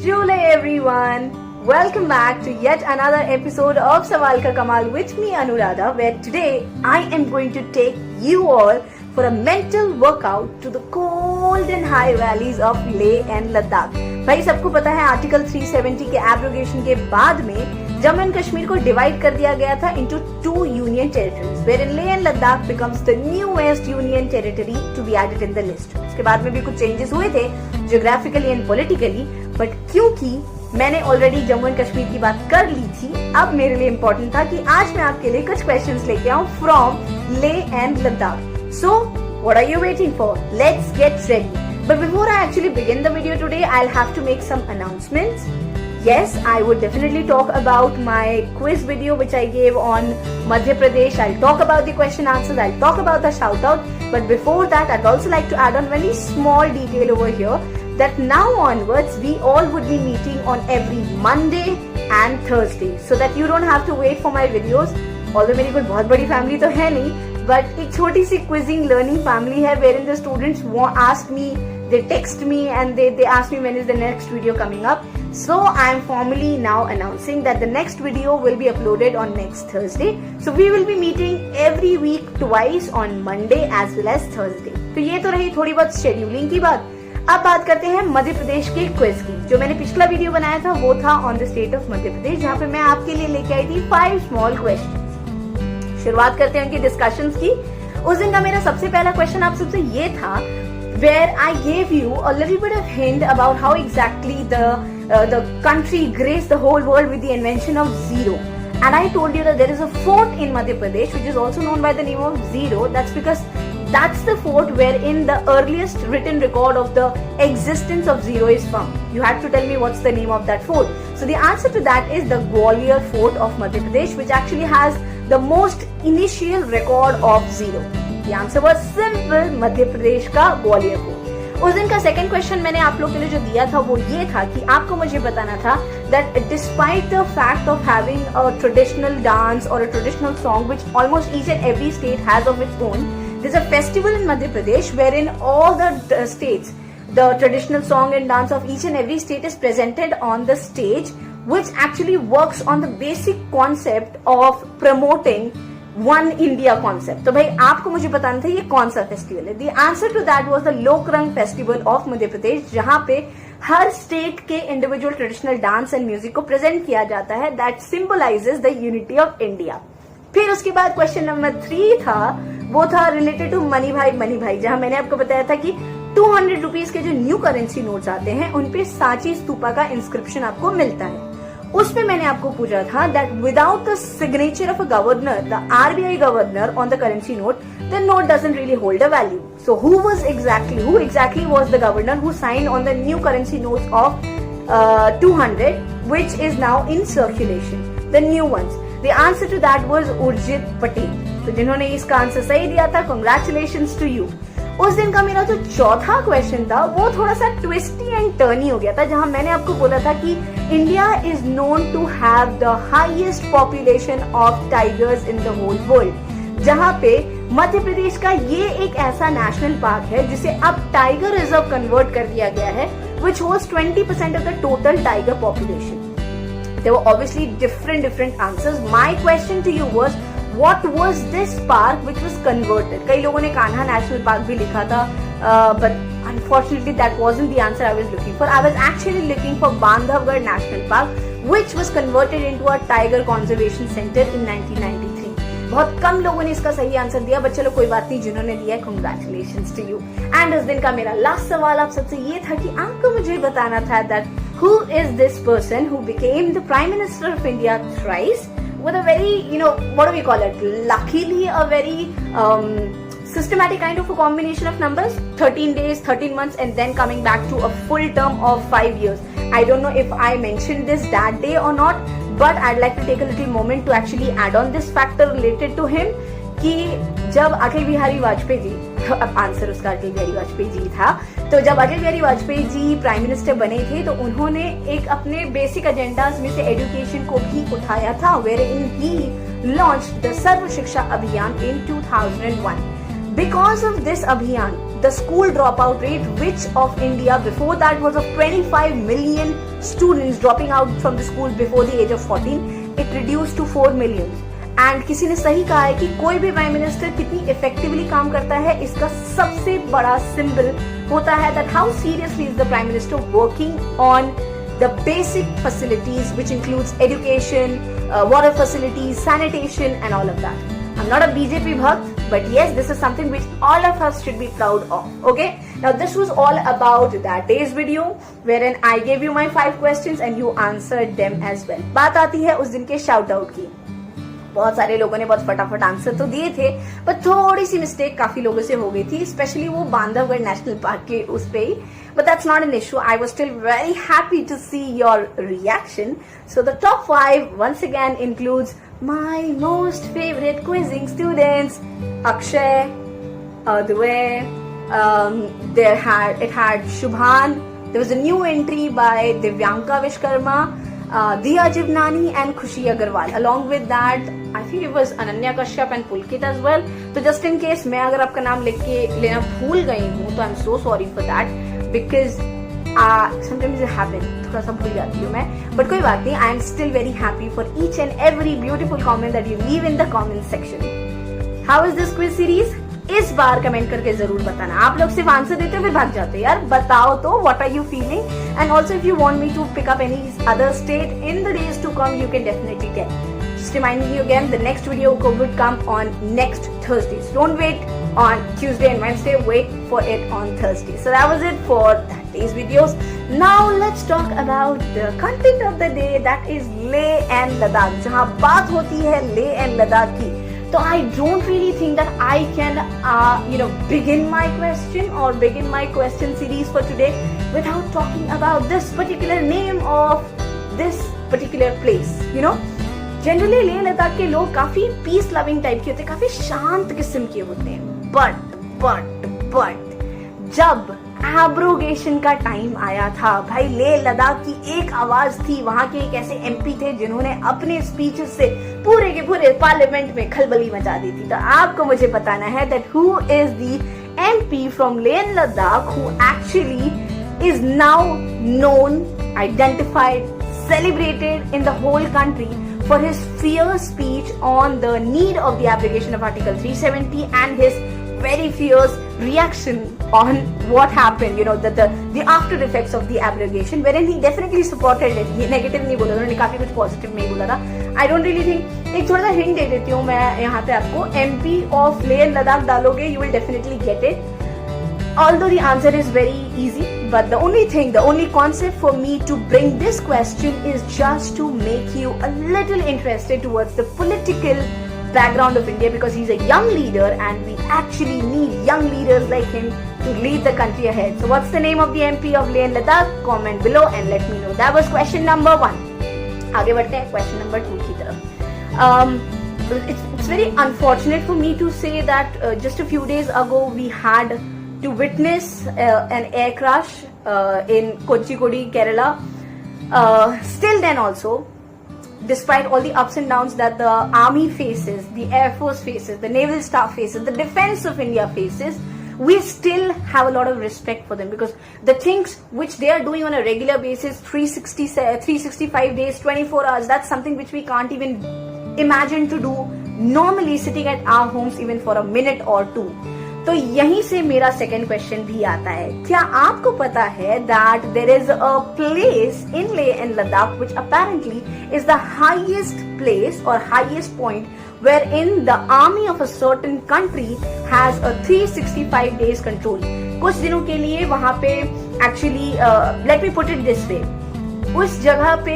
Jule everyone, welcome back to yet another episode of Sawal Ka Kamal with me Anuradha, where today I am going to take you all for a mental workout to the cold and high valleys of Leh and Ladakh. भाई सबको पता है article 370 के abrogation के बाद में Jammu and Kashmir को divide कर दिया गया था into two union territories, wherein Leh and Ladakh becomes the newest union territory to be added in the list. उसके बाद में भी कुछ चेंजेस हुए थे geographically and politically, बट क्योंकि मैंने ऑलरेडी जम्मू एंड कश्मीर की बात कर ली थी, अब मेरे लिए इम्पोर्टेंट था कि आज मैं आपके लिए कुछ क्वेश्चंस लेके आऊं from Leh and Ladakh. So what are you waiting for? Let's get ready. But before I actually begin the video today, I'll have to make some announcements. Yes, I would definitely talk about my quiz video which I gave on Madhya Pradesh. I'll talk about the question answers. I'll talk about the shout out. But before that, I'd also like to add on very small detail over here that now onwards we all would be meeting on every Monday and Thursday, so that you don't have to wait for my videos. Although मेरी कोई बहुत बड़ी family तो है नहीं, but एक छोटी सी quizzing learning family है wherein the students ask me, they text me and they ask me when is the next video coming up. So I am formally now announcing that the next video will be uploaded on next Thursday. So we will be meeting every week twice on Monday as well as Thursday. तो ये तो रही थोड़ी बहुत scheduling की बात. अब बात करते हैं मध्य प्रदेश के क्विज की. जो मैंने पिछला वीडियो बनाया था वो था on the state of Madhya प्रदेश, जहाँ पे मैं आपके लिए लेके आई थी 5 स्मॉल क्वेश्चन. शुरुआत करते हैं उनकी डिस्कशंस की. उस दिन का मेरा सबसे पहला क्वेश्चन आप सबसे ये था, where I gave you a little bit of hint about how exactly the country graced the whole world with the invention of zero. And I told you that there is a fort in Madhya Pradesh which is also known by the name of Zero. That's because that's the fort wherein the earliest written record of the existence of zero is found. You had to tell me what's the name of that fort. So the answer to that is the Gwalior Fort of Madhya Pradesh, which actually has the most initial record of zero. The answer was simple, Madhya Pradesh का Gwalior fort. उस दिन का second question मैंने आप लोग के लिए जो दिया था वो ये था कि आपको मुझे बताना था that despite the fact of having a traditional dance or a traditional song which almost each and every state has of its own, there's a festival in Madhya Pradesh wherein all the states, the traditional song and dance of each and every state is presented on the stage, which actually works on the basic concept of promoting one India concept. तो भाई आपको मुझे बताना था ये कौन सा festival है. The answer to that was the Lokrang festival of Madhya Pradesh, जहां पे हर स्टेट के individual traditional dance and music को प्रेजेंट किया जाता है. That symbolises the unity of India. फिर उसके बाद क्वेश्चन नंबर 3 था, वो था रिलेटेड टू मनी भाई, जहां मैंने आपको बताया था कि 200 रुपीज के जो न्यू करेंसी नोट्स आते हैं उनपे सांची स्तूपा का इंस्क्रिप्शन आपको मिलता है. उस पे मैंने आपको पूछा था that without the signature of a governor, the RBI governor on the currency note, the note doesn't really hold a value. So who exactly was the governor who signed on the new currency notes of 200 which is now in circulation, the new ones? The answer to that was Urjit Patel. तो जिन्होंने इसका answer सही दिया था, congratulations to you. उस दिन का मेरा जो चौथा क्वेश्चन था वो थोड़ा सा ट्विस्टी एंड टर्नी हो गया था, जहां मैंने आपको बोला था कि India is known to have the highest population of tigers in the whole world, जहां पे मध्य प्रदेश का ये एक ऐसा नेशनल पार्क है जिसे अब टाइगर रिजर्व कन्वर्ट कर दिया गया है, which holds 20% of the total tiger population. There were obviously different answers. My question to you was, what was this park which was converted? कई लोगों ने कान्हा नेशनल पार्क भी लिखा था, but unfortunately that wasn't the answer I was looking for. I was actually looking for Bandhavgarh National Park, which was converted into a tiger conservation center in 1993. बहुत कम लोगों ने इसका सही आंसर दिया, बट चलो कोई बात नहीं, जिन्होंने दिया congratulations to you. And उस दिन का मेरा लास्ट सवाल आप सबसे ये था कि आपको मुझे बताना था that who is this person who became the Prime Minister of India thrice with a very, what do we call it? Luckily, a very systematic kind of a combination of numbers, 13 days, 13 months, and then coming back to a full term of 5 years. I don't know if I mentioned this that day or not, but I'd like to take a little moment to actually add on this factor related to him कि जब अटल बिहारी वाजपेयी जी, अब answer उसका अटल बिहारी वाजपेयी जी था, तो जब Atal Bihari Vajpayee ji prime minister बने थे तो उन्होंने एक अपने बेसिक एजेंडाज में से एजुकेशन को भी उठाया था, wherein he launched the Sarva Shiksha Abhiyan in 2001. Because of this abhiyan, the school dropout rate, which of India before that was of 25 million students dropping out from the school before the age of 14, it reduced to 4 million. And किसी ने सही कहा है कि कोई भी prime minister कितनी effectively काम करता है, इसका सबसे बड़ा सिंबल होता है that how seriously is the prime minister working on the basic facilities which includes education, water facilities, sanitation and all of that. I'm not a BJP bhakt, but yes, this is something which all of us should be proud of. Okay, now this was all about that day's video wherein I gave you my 5 questions and you answered them as well. बात आती है उस दिन के shout out की. बहुत सारे लोगों ने बहुत फटाफट आंसर तो दिए थे, पर थोड़ी सी मिस्टेक काफी लोगों से हो गई थी, स्पेशली वो बांधवगढ़ नेशनल पार्क के उस पे ही. But that's not an issue. I was still very happy to see your reaction. So the top 5 once again includes my most favorite quizzing students, Akshay, Adway, it had Shubhan. There was a new entry by Divyanka Vishkarma, Diya Jivnani and Khushi Agarwal. Along with that, I feel it was Ananya Kashyap and Pulkit as well. So just in case मैं अगर आपका नाम लिख के लेना भूल गई हूँ, तो I'm so sorry for that because sometimes it happens, थोड़ा सा भूल जाती हूँ मैं. But कोई बात नहीं, I am still very happy for each and every beautiful comment that you leave in the comment section. How is this quiz series? इस बार कमेंट करके जरूर बताना. आप लोग सिर्फ आंसर देते हो फिर भाग जाते हो. यार बताओ तो what are you feeling? And also if you want me to pick up any other state in the days to come, you can definitely tell. Just reminding you again, the next video would come on next Thursday. So don't wait on Tuesday and Wednesday. Wait for it on Thursday. So that was it for that day's videos. Now let's talk about the content of the day, that is Leh and Ladakh. जहाँ बात होती है Leh and Ladakh की, so I don't really think that I can begin my question or begin my question series for today without talking about this particular name of this particular place. Generally Leh Ladakh के लोग काफी peace loving type के होते हैं, काफी शांत किस्म के होते हैं. बट जब एब्रोगेशन का टाइम आया था, भाई लेह लद्दाख की एक आवाज थी. वहां के एक ऐसे एमपी थे जिन्होंने अपने स्पीचेस से पूरे के पूरे पार्लियामेंट में खलबली मचा दी थी. तो आपको मुझे बताना है that who is the MP from Leh and Ladakh who actually is now known, identified, celebrated in the whole country for his fierce speech on the need of the abrogation of Article 370 and his very fierce reaction on what happened, the after effects of the abrogation, wherein he definitely supported it. ये negative नहीं बोला, उन्होंने काफी कुछ positive में ही बोला था. I don't really think, एक थोड़ा सा hint दे देती हूँ मैं यहाँ पे आपको. MP of Leh and Ladakh डालोगे, you will definitely get it. Although the answer is very easy, but the only concept for me to bring this question is just to make you a little interested towards the political background of India, because he's a young leader and we actually need young leaders like him to lead the country ahead. So what's the name of the MP of Leh and Ladakh? Comment below and let me know. That was question number 1. आगे बढ़ते हैं question number 2 की तरफ. It's very unfortunate for me to say that just a few days ago we had to witness an air crash in Kochikodi, Kerala. Still then also, despite all the ups and downs that the army faces, the air force faces, the naval staff faces, the defense of India faces, we still have a lot of respect for them, because the things which they are doing on a regular basis, 365 days, 24 hours, that's something which we can't even imagine to do normally sitting at our homes even for a minute or two. तो यहीं से मेरा second question भी आता है. क्या आपको पता है that there is a place in Leh and Ladakh which apparently is the highest place और highest point wherein the army of a certain country has a 365 days control. कुछ दिनों के लिए वहां पे actually let me put it this way, उस जगह पे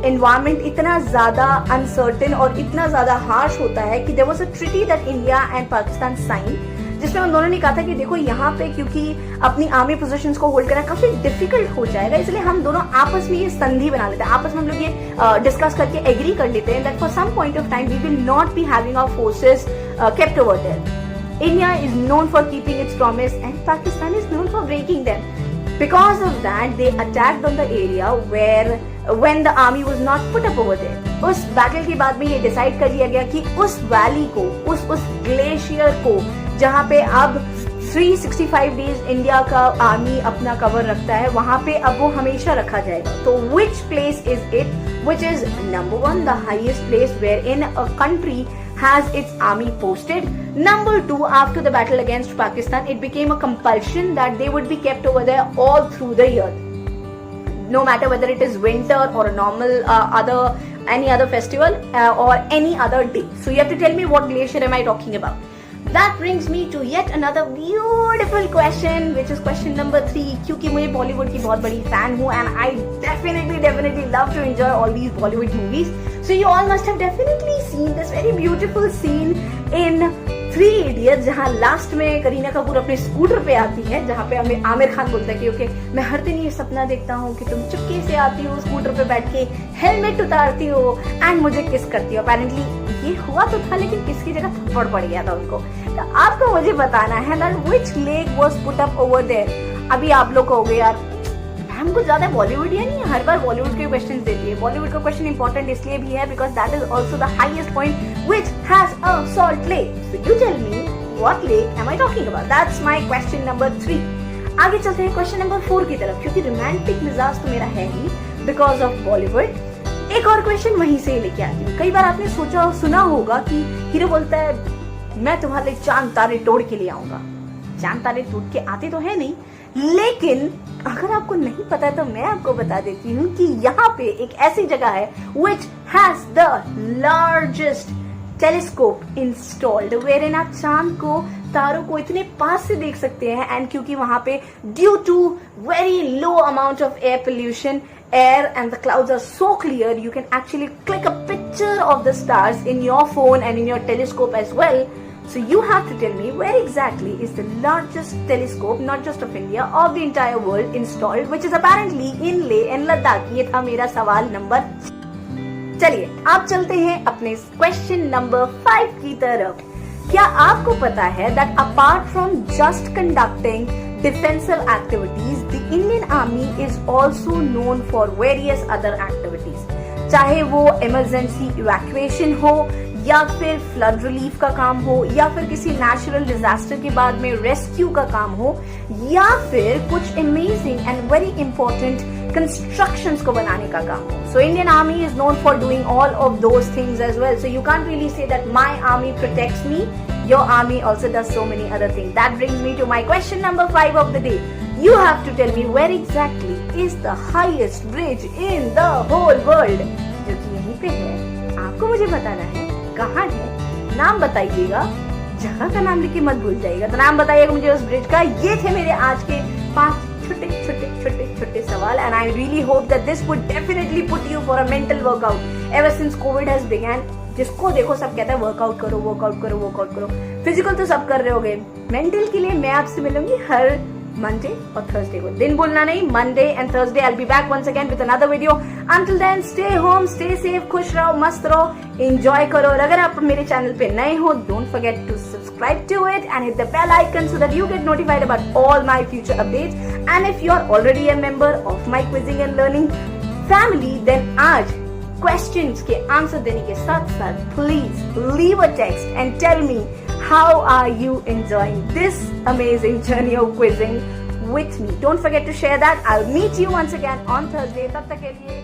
एनवायरमेंट इतना ज्यादा अनसर्टेन और इतना ज्यादा हार्श होता है कि there was a treaty that India and Pakistan sign, जिसमें उन दोनों ने कहा था कि देखो यहाँ पे क्योंकि अपनी आर्मी पोजीशंस को होल्ड करना काफी डिफिकल्ट हो जाएगा, इसलिए हम दोनों आपस में ये संधि बना लेते हैं, आपस में हम लोग ये डिस्कस करके एग्री कर लेते हैं that for some point of time we will not be having our forces kept over there. India is known for keeping its promise and Pakistan is known for breaking them. Because of that, they attacked on the area when the army was not put up over there. उस battle के बाद में ये decide कर लिया गया कि उस वैली को, उस ग्लेशियर को जहाँ पे अब 365 डेज इंडिया का आर्मी अपना कवर रखता है, वहां पे अब वो हमेशा रखा जाएगा. तो which place is it which is number 1 the highest place wherein a country has its army posted. Number 2, after the battle against Pakistan, it became a compulsion that they would be kept over there all through the year, no matter whether it is winter or a normal any other festival or any other day. So you have to tell me what glacier am I talking about. That brings me to yet another beautiful question, which is question number 3. क्योंकि मुझे बॉलीवुड की बहुत बड़ी fan हूँ and I definitely love to enjoy all these Bollywood movies. So you all must have definitely seen this very beautiful scene in 3 Idiots, जहाँ last में करीना कपूर अपने scooter पे आती है, जहाँ पे हमें आमिर खान बोलता है कि ओके मैं हर दिन ये सपना देखता हूँ कि तुम चुपके से आती हो स्कूटर पे बैठ के, हेलमेट उतारती हो एंड मुझे किस करती हो. अपेरेंटली ये हुआ तो था, लेकिन किसकी जगह थप्पड़ पड़ गया था उनको. तो आपको मुझे बताना है that which lake was put up over there. अभी आप लोग कहोगे यार मैम कुछ ज्यादा बॉलीवुड या नहीं, हर बार बॉलीवुड के क्वेश्चन देती है. बॉलीवुड का क्वेश्चन इंपॉर्टेंट इसलिए भी है because that is also the highest point which has a salt lake. So you tell me what lake am I talking about. That's my question number 3. आगे चलते हैं क्वेश्चन नंबर 4 की तरफ, क्योंकि रोमांटिक मिजाज तो मेरा है ही बिकॉज ऑफ बॉलीवुड. एक और क्वेश्चन वहीं से लेके आती हूँ. कई बार आपने सोचा सुना होगा कि हीरो बोलता है मैं तुम्हारे चांद तारे तोड़ के ले आऊंगा. चांद तारे टूट के आते तो है नहीं, लेकिन अगर आपको नहीं पता है तो मैं आपको बता देती हूँ कि यहाँ पे एक ऐसी जगह है which has the largest telescope installed wherein आप चांद को तारों को इतने पास से देख सकते हैं. एंड क्योंकि वहां पे due to very low amount of air pollution, air and the clouds are so clear, you can actually click a picture of the stars in your phone and in your telescope as well. So you have to tell me where exactly is the largest telescope, not just of India, of the entire world installed, which is apparently in Leh and Ladakh. ये था मेरा सवाल number. चलिए आप चलते हैं अपने question number 5 की तरफ. क्या आपको पता है that apart from just conducting defensive activities, the Indian Army is also known for various other activities. चाहे वो emergency evacuation हो, या फिर फ्लड रिलीफ का काम हो, या फिर किसी नेचुरल डिजास्टर के बाद में रेस्क्यू का काम हो, या फिर कुछ amazing and very important constructions को बनाने का काम हो. So Indian army is known for doing all of those things as well. So you can't really say that my army protects me. Your army also does so many other things. That brings me to my question number 5 of the day. You have to tell me where exactly is the highest bridge in the whole world. जो कि यहीं पे है, आपको मुझे बताना है कहाँ है. नाम बताइएगा, जगह का नाम लिख के मत भूल जाइएगा. तो नाम बताइएगा मुझे उस ब्रिज का. ये थे मेरे आज के 5 छोटे सवाल. And I really hope that this would definitely put you for a mental workout ever since Covid has begin. जिसको देखो सब कहता है वर्कआउट करो. फिजिकल तो सब कर रहे होगे, मेंटल के लिए मैं आपसे मिलूंगी हर मंडे और थर्सडे को. दिन बोलना नहीं, Monday and Thursday I will be back once again with another video. Until then stay home, stay safe, खुश रहो, मस्त रहो, एंजॉय करो. और अगर आप मेरे चैनल पे नए हो, don't forget to subscribe to it and hit the bell icon so that you get notified about all my future updates. And if you are already a member of my quizzing and learning family, then आज questions के answer देने के साथ साथ please leave a text and tell me how are you enjoying this amazing journey of quizzing with me. Don't forget to share that. I'll meet you once again on Thursday. तब तक के लिए